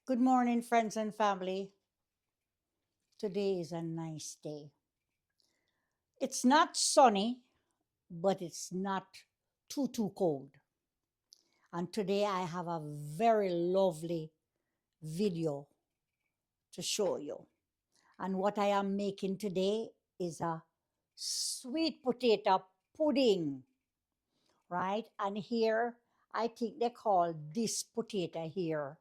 Good morning, friends and family. Today is a nice day. It's not sunny, but it's not too cold. And today I have a very lovely video to show you. And what I am making today is a sweet potato pudding, right? And here, I think they call this potato here.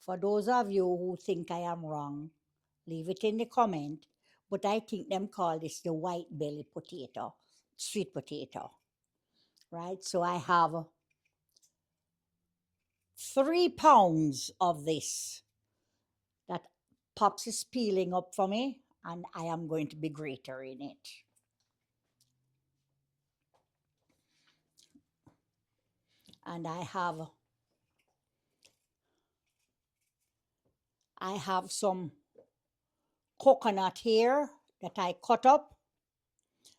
For those of you who think I am wrong, leave it in the comment. But I think them call this the white belly potato, sweet potato, right? So I have 3 pounds of this that Pops is peeling up for me, and I am going to be gratering it. And I have some coconut here that I cut up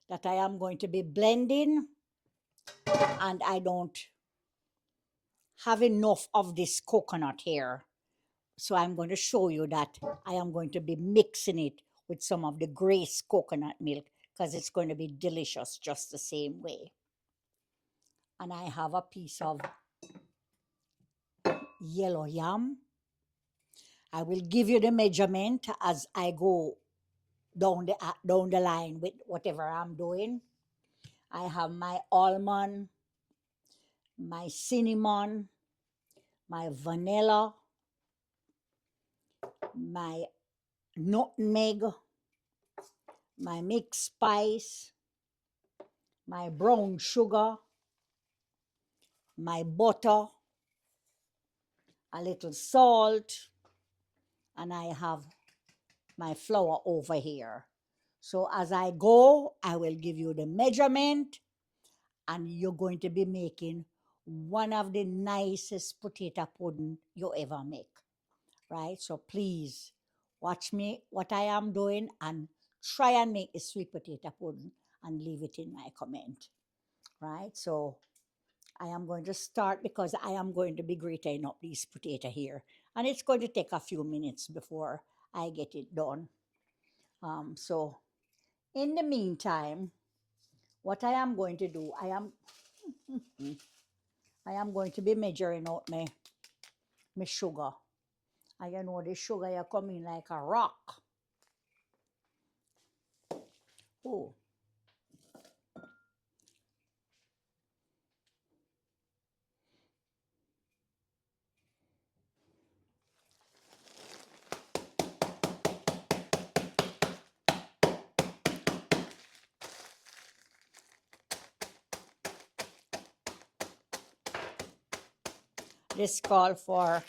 that I am going to be blending, and I don't have enough of this coconut here. So I'm going to show you that I am going to be mixing it with some of the Grace coconut milk because it's going to be delicious just the same way. And I have a piece of yellow yam. I will give you the measurement as I go down the line with whatever I'm doing. I have my almond, my cinnamon, my vanilla, my nutmeg, my mixed spice, my brown sugar, my butter, a little salt, and I have my flour over here. So as I go, I will give you the measurement, and you're going to be making one of the nicest potato pudding you ever make, right? So please watch me, what I am doing, and try and make a sweet potato pudding and leave it in my comment, right? So I am going to start because I am going to be grating up these potato here. And it's going to take a few minutes before I get it done. So in the meantime, what I am going to do, I am going to be measuring out my sugar. And you know the sugar you come in like a rock. Oh. This call for,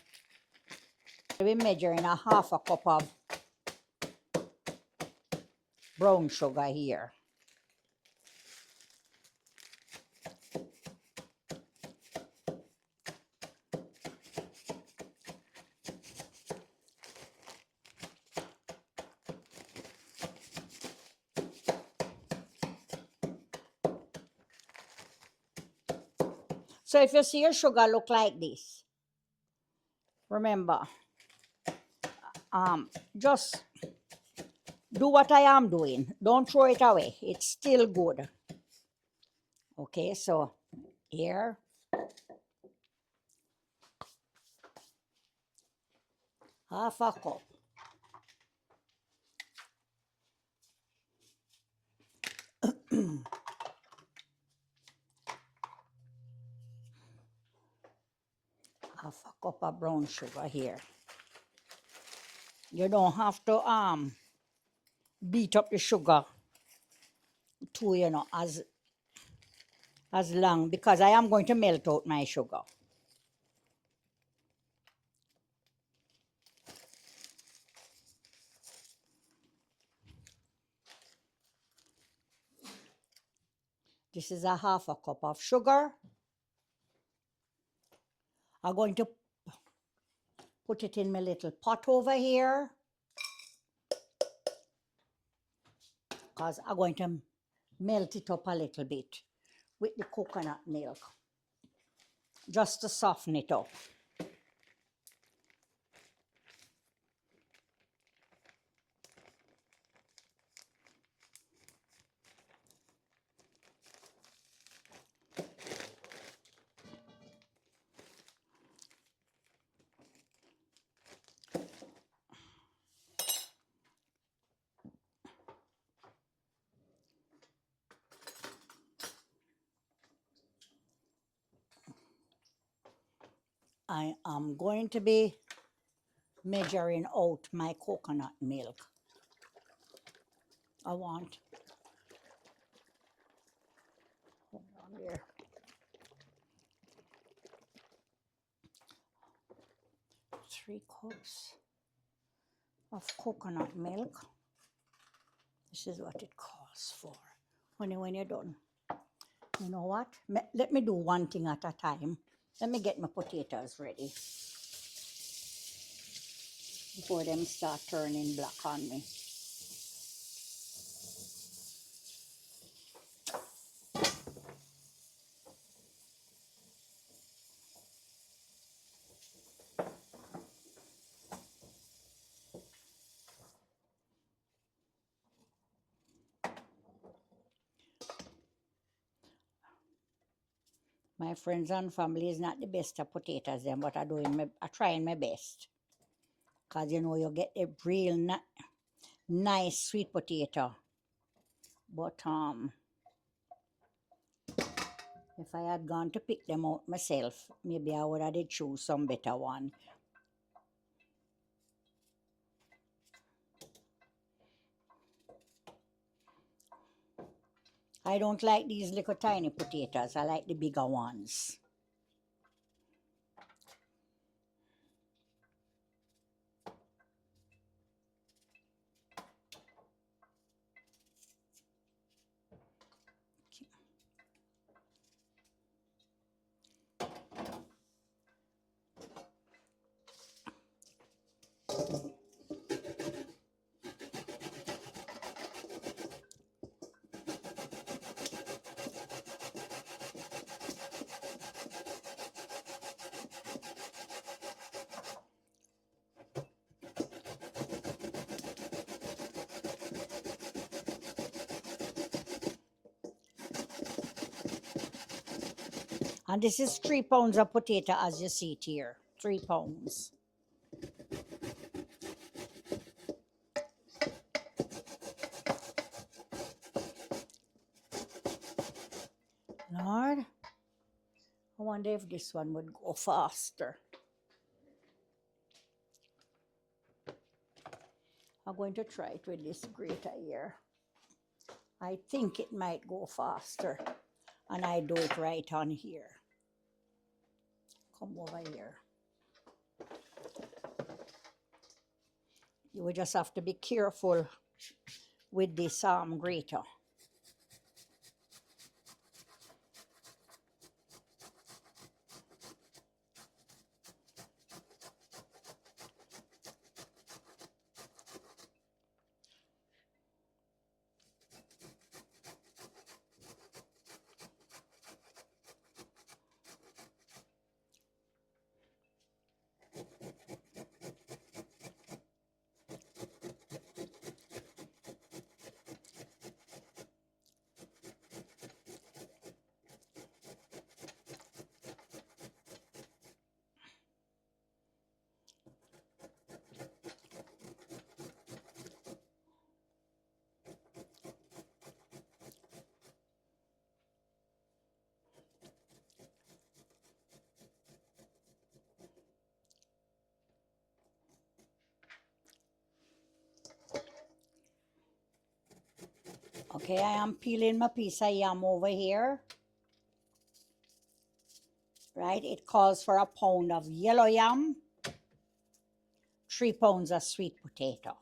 we're measuring a half a cup of brown sugar here. So if you see your sugar look like this, remember, just do what I am doing. Don't throw it away. It's still good. Okay, so here, half a cup. Half a cup of brown sugar here. You don't have to beat up the sugar too, as long, because I am going to melt out my sugar. This is a half a cup of sugar. I'm going to put it in my little pot over here because I'm going to melt it up a little bit with the coconut milk just to soften it up. I am going to be measuring out my coconut milk. I want, hold on there, 3 cups of coconut milk. This is what it calls for. When you're done, you know what? Let me do one thing at a time. Let me get my potatoes ready before them start turning black on me. My friends and family is not the best at potatoes then, but I'm trying my best. Cause you know you get a real nice sweet potato. But if I had gone to pick them out myself, maybe I would have did choose some better one. I don't like these little tiny potatoes. I like the bigger ones. And this is 3 pounds of potato as you see it here. 3 pounds. Lord, I wonder if this one would go faster. I'm going to try it with this grater here. I think it might go faster. And I do it right on here. Come over here. You will just have to be careful with this grater. Okay, I am peeling my piece of yam over here. Right, it calls for 1 pound of yellow yam, 3 pounds of sweet potato.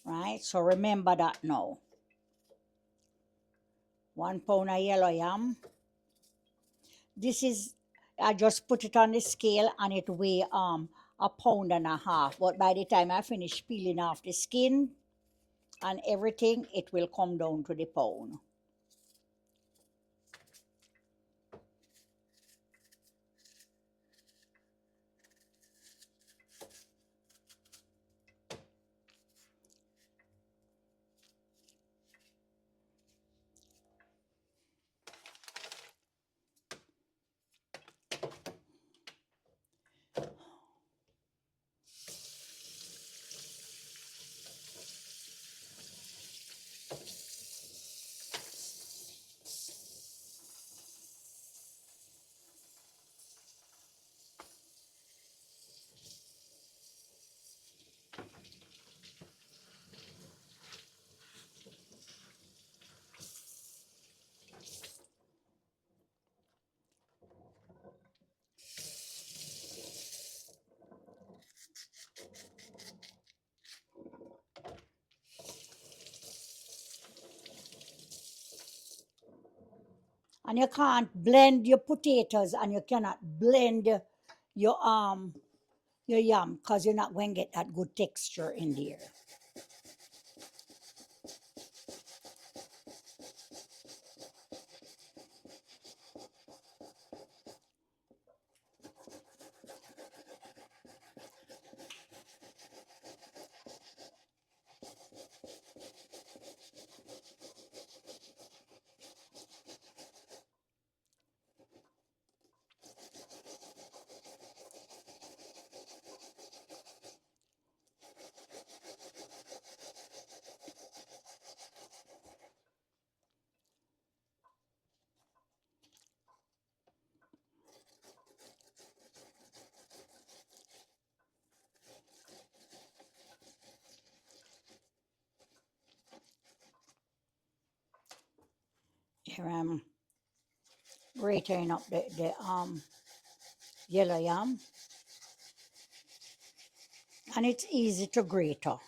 Right, so remember that now. 1 pound of yellow yam. This is, I just put it on the scale and it weighs 1.5 pounds. But by the time I finish peeling off the skin and everything, it will come down to the pound. And you can't blend your potatoes and you cannot blend your yam because you're not going to get that good texture in there. Here I'm grating up the yellow yam, and it's easy to grate up.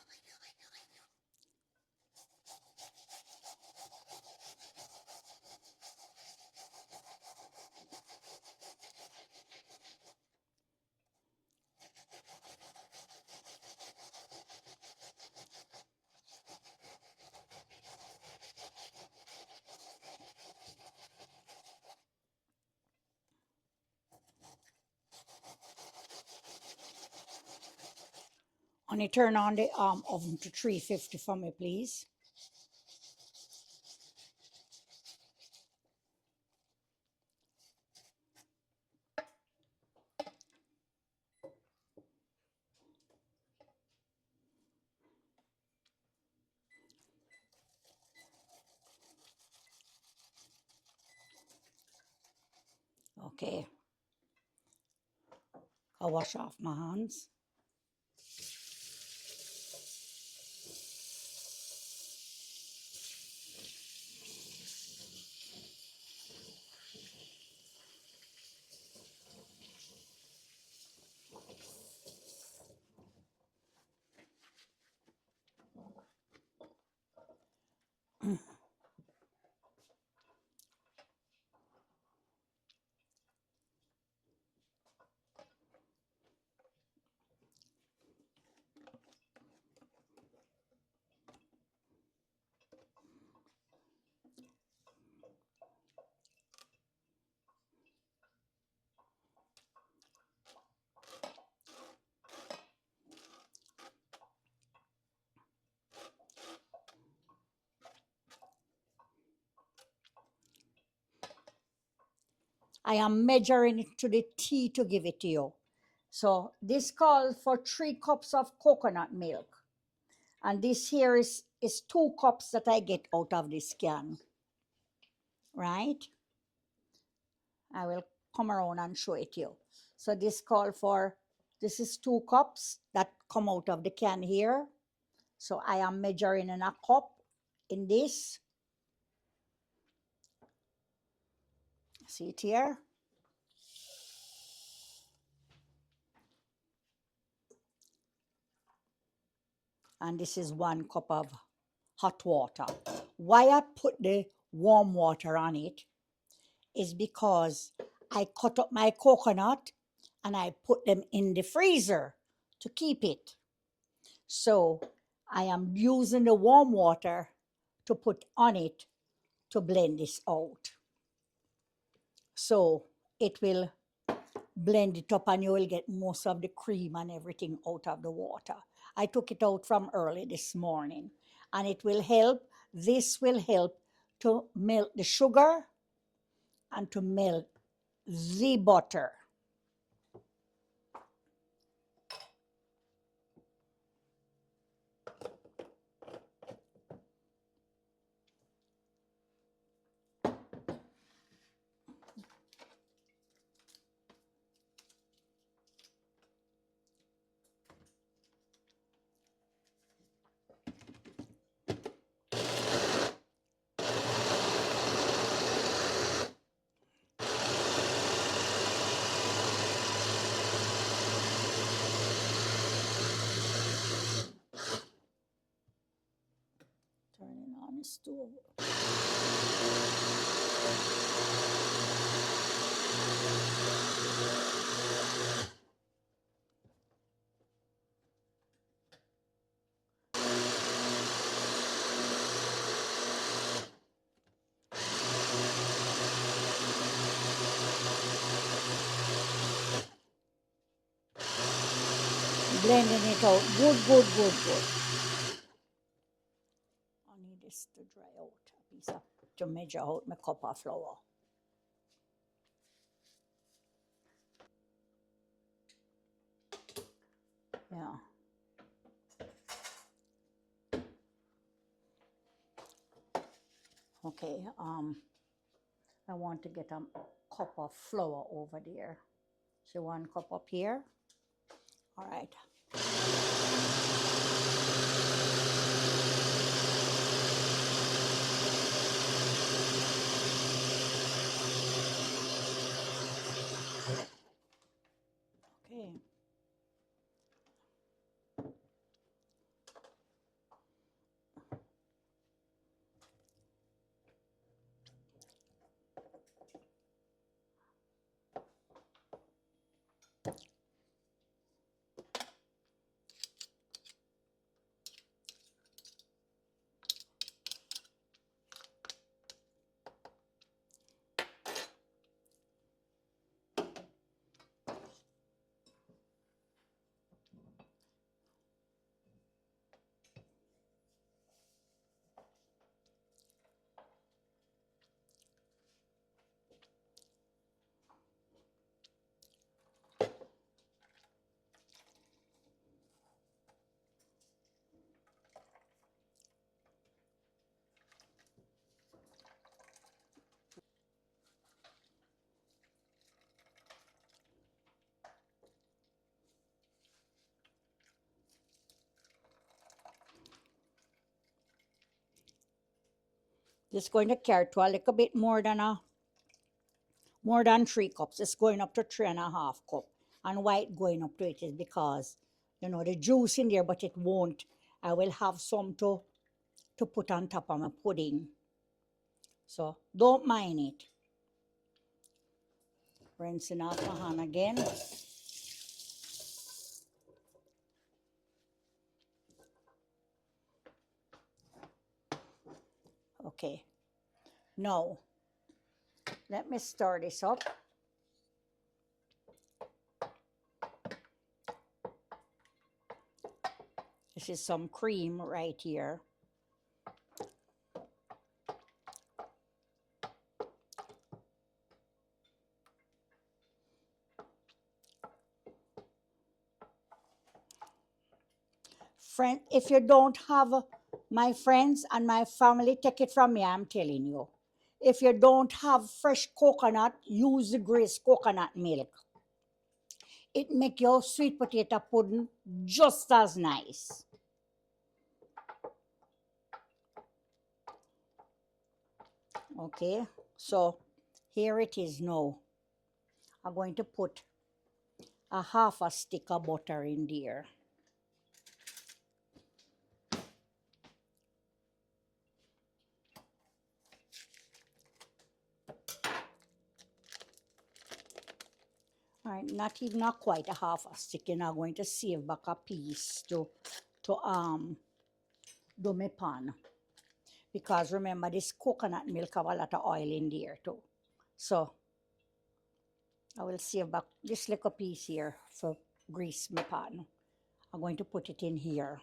And you turn on the oven to 350 for me, please. Okay. I'll wash off my hands. I am measuring it to the T to give it to you. So this calls for 3 cups of coconut milk. And this here is 2 cups that I get out of this can. Right? I will come around and show it to you. So this is 2 cups that come out of the can here. So I am measuring in a cup in this. See it here? And this is 1 cup of hot water. Why I put the warm water on it is because I cut up my coconut and I put them in the freezer to keep it. So I am using the warm water to put on it to blend this out. So it will blend it up and you will get most of the cream and everything out of the water. I took it out from early this morning and it will help. This will help to melt the sugar and to melt the butter. Turning on the stove. Blending it out. Good, good, good, good. I need this to dry out a piece of, to measure out my cup of flour. Yeah. Okay. I want to get a cup of flour over there. So 1 cup up here. All right. Okay. This is going to carry to a little bit more than 3 cups. It's going up to 3.5 cups. And why it going up to it is because, you know, the juice in there, but it won't. I will have some to put on top of my pudding. So don't mind it. Rinsing off my hand again. Okay. Now, let me stir this up. This is some cream right here. Friend, if you don't have my friends and my family, take it from me, I'm telling you. If you don't have fresh coconut, use the greased coconut milk. It make your sweet potato pudding just as nice. Okay, so here it is now. I'm going to put a half a stick of butter in there. All right, not even a quite a half a stick, and I'm going to save back a piece to do my pan. Because remember, this coconut milk have a lot of oil in there too. So I will save back this little piece here for grease my pan. I'm going to put it in here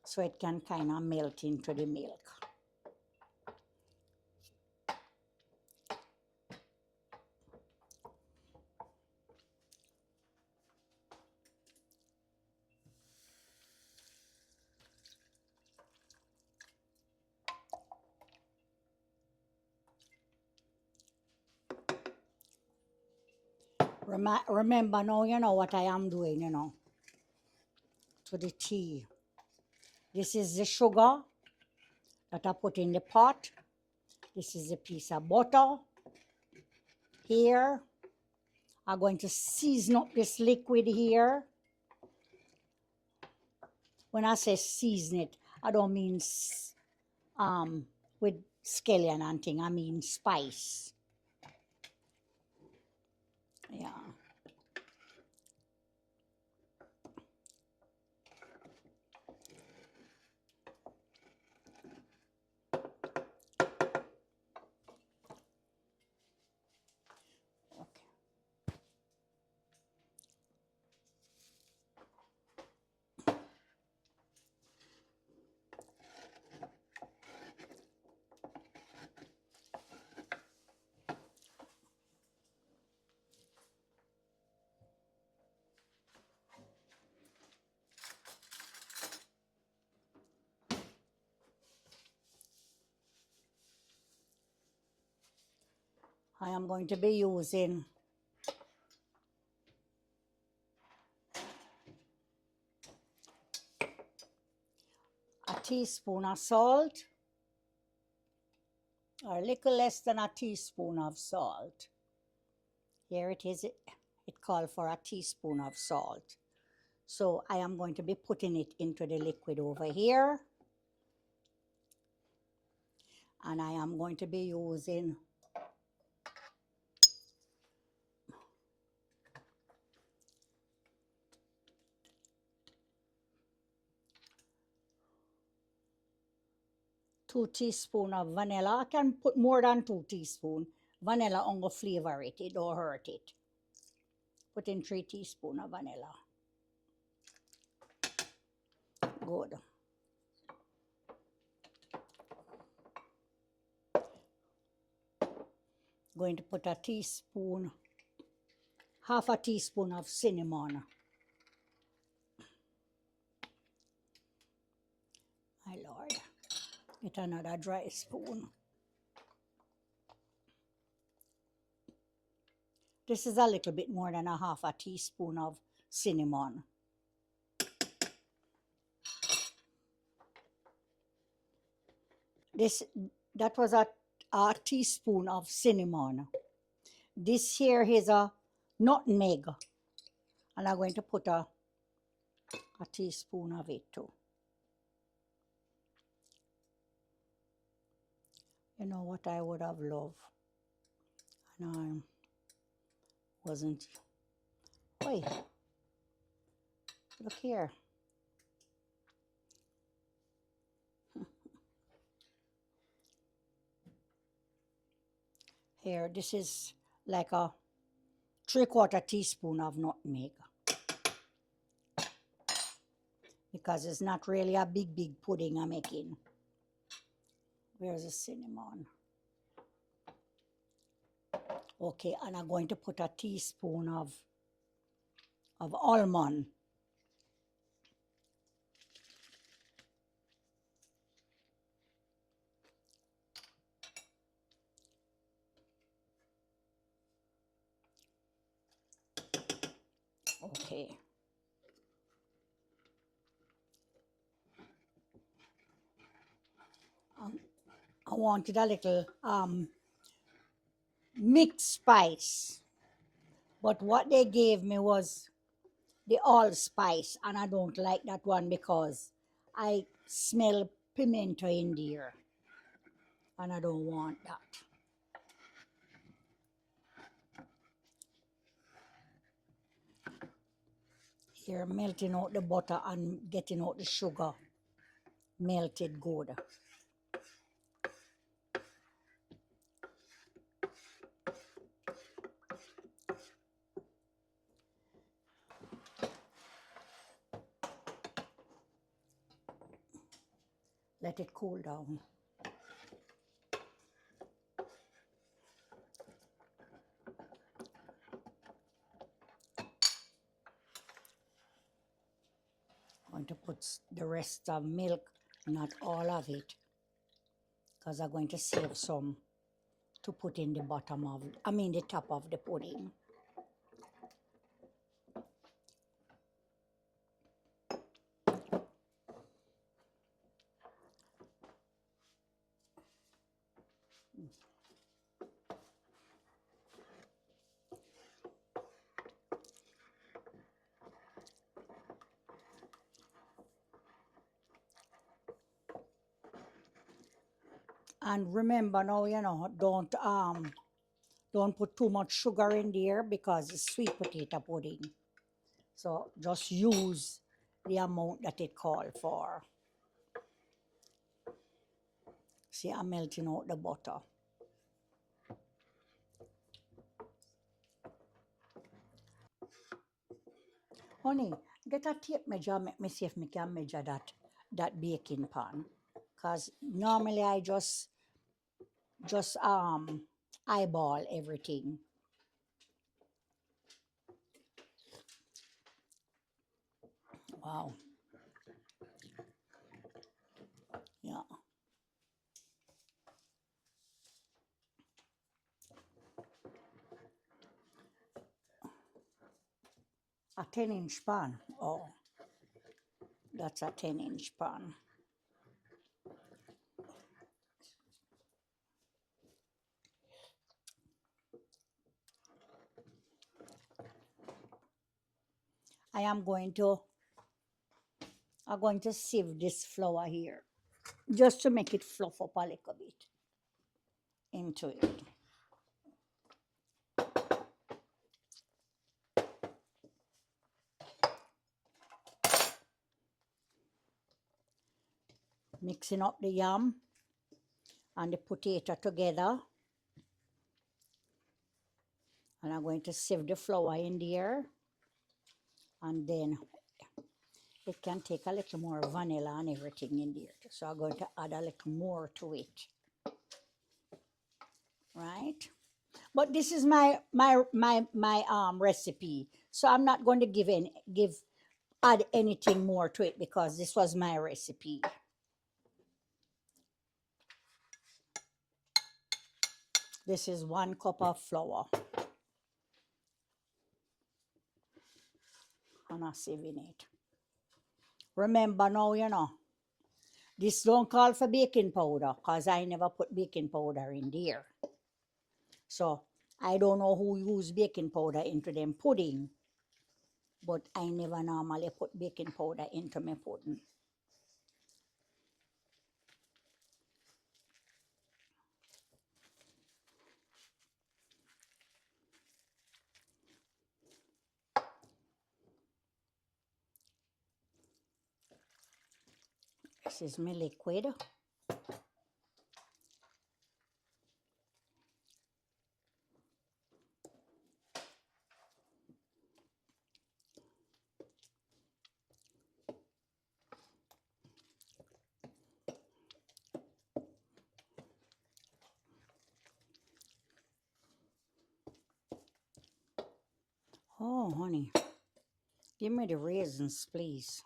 so it can kind of melt into the milk. Remember now, you know what I am doing, you know, to the tea. This is the sugar that I put in the pot. This is a piece of butter. Here, I'm going to season up this liquid here. When I say season it, I don't mean with scallion and thing. I mean spice. Yeah. Okay. I am going to be using a teaspoon of salt, or a little less than a teaspoon of salt. Here it is, it called for a teaspoon of salt. So I am going to be putting it into the liquid over here. And I am going to be using two teaspoons of vanilla. I can put more than 2 teaspoons. Vanilla only flavor it, it don't hurt it. Put in 3 teaspoons of vanilla. Good. Going to put a teaspoon, half a teaspoon of cinnamon. My Lord, get another dry spoon. This is a little bit more than a half a teaspoon of cinnamon. That was a teaspoon of cinnamon. This here is a nutmeg, and I'm going to put a teaspoon of it too. You know what I would have loved, and I wasn't. Wait, look here. Here, this is like a 3/4 teaspoon of nutmeg, because it's not really a big pudding I'm making. Where's the cinnamon? Okay, and I'm going to put a teaspoon of almond. Okay. I wanted a little mixed spice, but what they gave me was the allspice, and I don't like that one because I smell pimento in there, and I don't want that. Here, melting out the butter and getting out the sugar melted good. Let it cool down. I'm going to put the rest of milk, not all of it, because I'm going to save some to put in the bottom of, the top of the pudding. And remember now, don't put too much sugar in there because it's sweet potato pudding. So just use the amount that it called for. See, I'm melting out the butter. Honey, get a tape measure, make me see if I can measure that baking pan. Because normally I just eyeball everything. Wow. Yeah. A 10-inch pan. Oh, that's a 10-inch pan. I am going to I'm going to sieve this flour here just to make it fluff up a little bit into it. Mixing up the yam and the potato together. And I'm going to sieve the flour in there. And then it can take a little more vanilla and everything in there. So I'm going to add a little more to it. Right? But this is my recipe. So I'm not going to add anything more to it because this was my recipe. This is 1 cup of flour. And I'm sieving it. Remember now, this don't call for baking powder because I never put baking powder in there. So I don't know who use baking powder into them pudding, but I never normally put baking powder into my pudding. This is my liquid. Oh, honey, give me the raisins, please.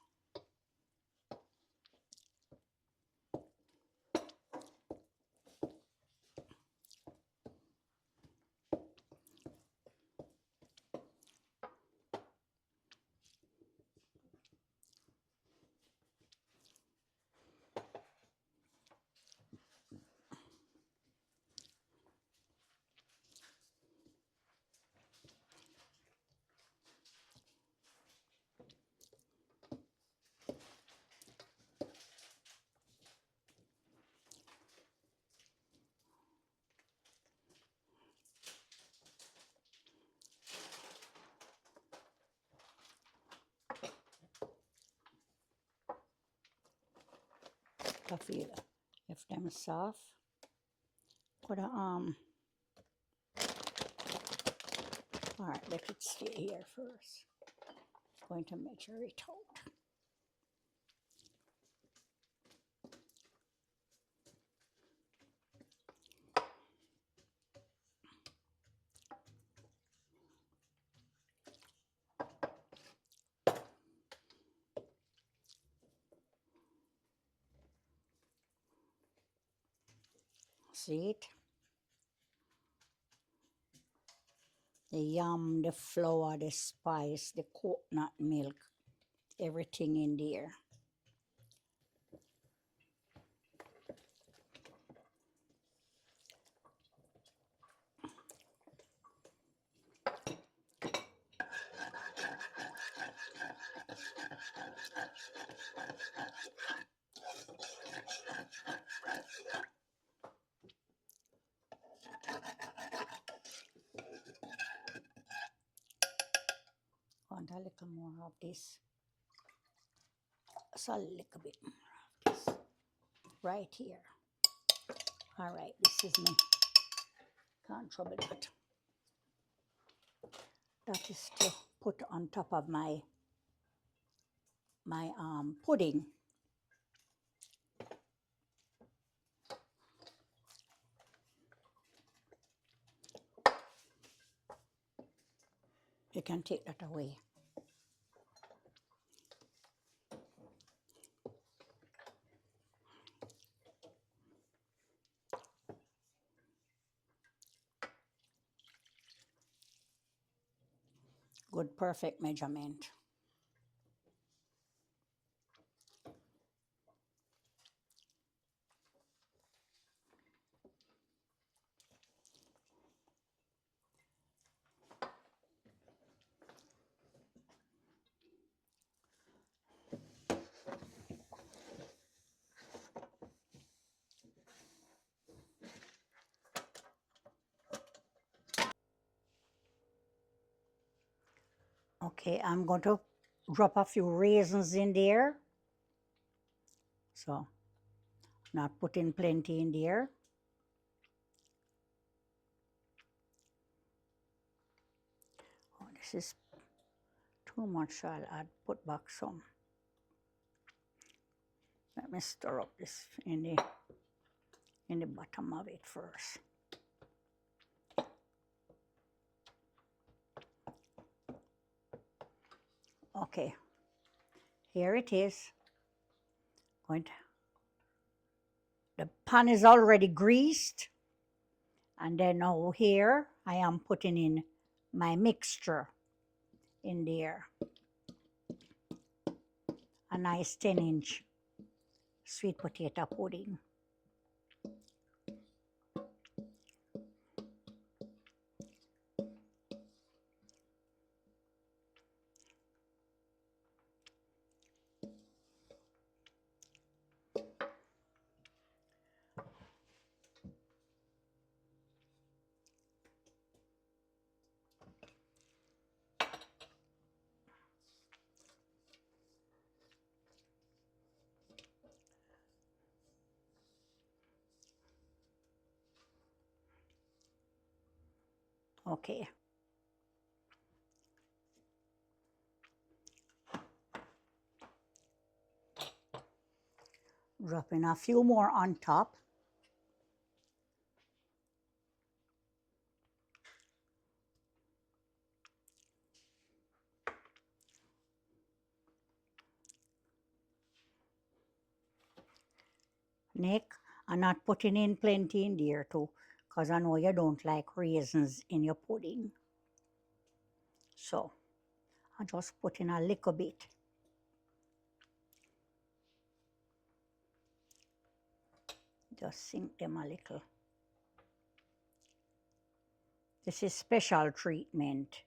I feel if them soft, put a all right, let it stay here first. Going to measure it out. See it? The yam, the flour, the spice, the coconut milk, everything in there. Want a little more of this. So a little bit more of this. Right here. All right, this is me. Can't trouble that. That is to put on top of my pudding. You can take that away. Good, perfect measurement. Okay, I'm going to drop a few raisins in there. So, not putting plenty in there. Oh, this is too much. Put back some. Let me stir up this in the bottom of it first. Okay, here it is. The pan is already greased. And then now here, I am putting in my mixture in there. A nice 10-inch sweet potato pudding. Okay. Dropping a few more on top. Nick, I'm not putting in plenty in there too, because I know you don't like raisins in your pudding. So I just put in a little bit. Just sink them a little. This is special treatment.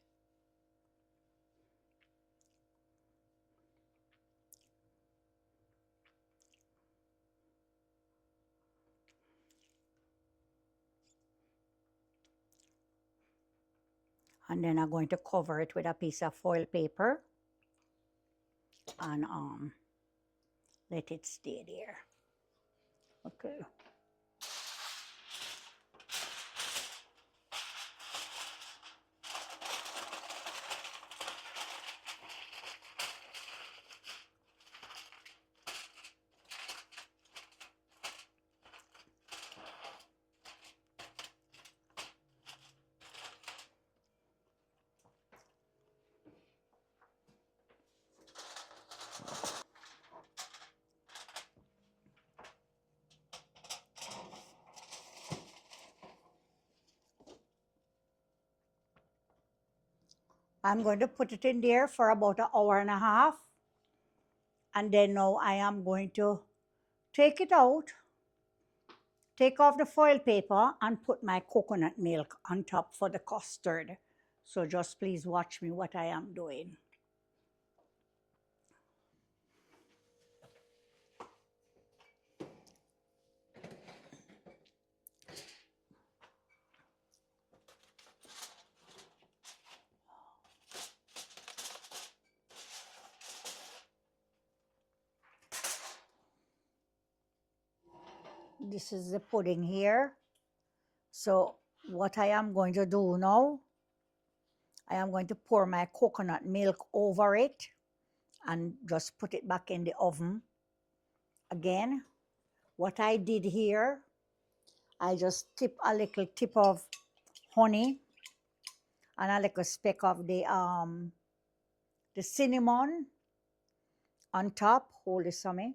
And then I'm going to cover it with a piece of foil paper and let it stay there. Okay. I'm going to put it in there for about an hour and a half. And then now I am going to take it out, take off the foil paper, and put my coconut milk on top for the custard. So just please watch me what I am doing. This is the pudding here. So what I am going to do now, I am going to pour my coconut milk over it and just put it back in the oven. Again, what I did here, I just tip a little tip of honey and a little speck of the cinnamon on top. Hold this on me.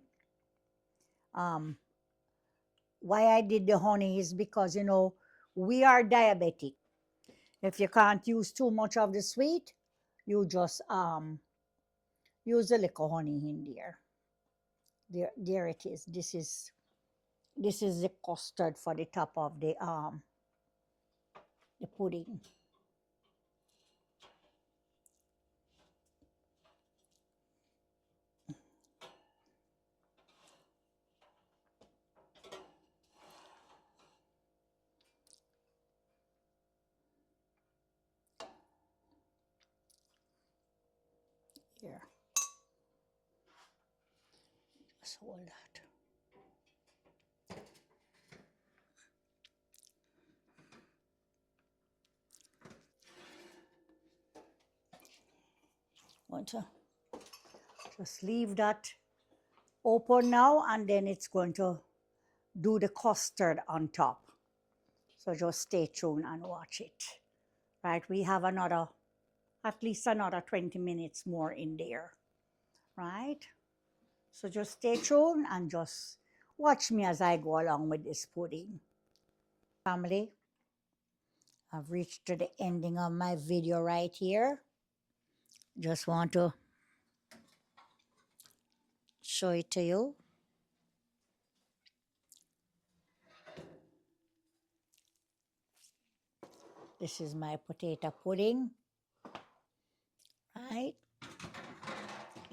Why I did the honey is because, you know, we are diabetic. If you can't use too much of the sweet, you just use a little honey in there. There it is. This is the custard for the top of the pudding. Here, just hold that. Going to just leave that open now, and then it's going to do the custard on top. So just stay tuned and watch it. Right, we have at least another 20 minutes more in there. Right? So just stay tuned and just watch me as I go along with this pudding. Family, I've reached to the ending of my video right here. Just want to show it to you. This is my potato pudding, right?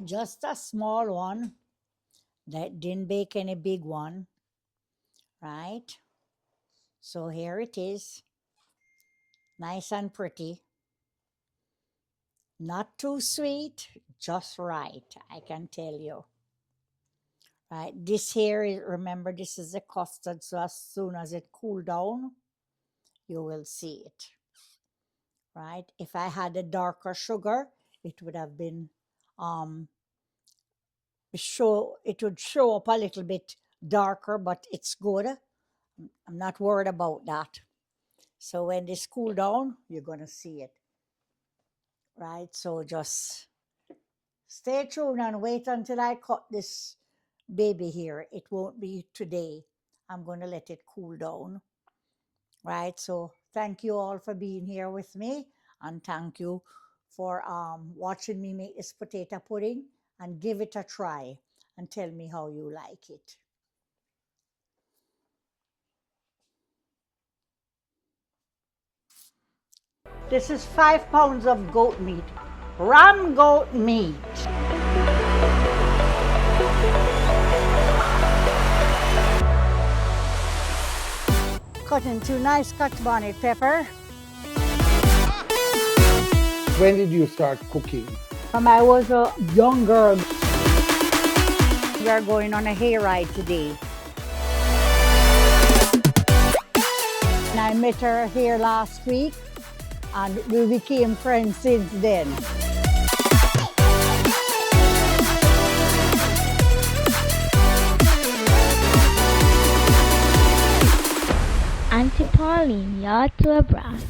Just a small one that didn't bake any big one, right? So here it is, nice and pretty. Not too sweet, just right, I can tell you. Right, this here is, remember, this is the custard, so as soon as it cooled down, you will see it. Right, if I had a darker sugar, it would have been it would show up a little bit darker, but it's good. I'm not worried about that. So when this cool down, you're gonna see it. Right, so just stay tuned and wait until I cut this baby here. It won't be today. I'm gonna let it cool down. Right, so thank you all for being here with me, and thank you for watching me make this potato pudding, and give it a try and tell me how you like it. This is 5 pounds of goat meat, ram goat meat. Cut into nice cut bonnet pepper. When did you start cooking? When I was a young girl. We are going on a hayride today. And I met her here last week, and we became friends since then. Aunty Pauline, you're to a brass.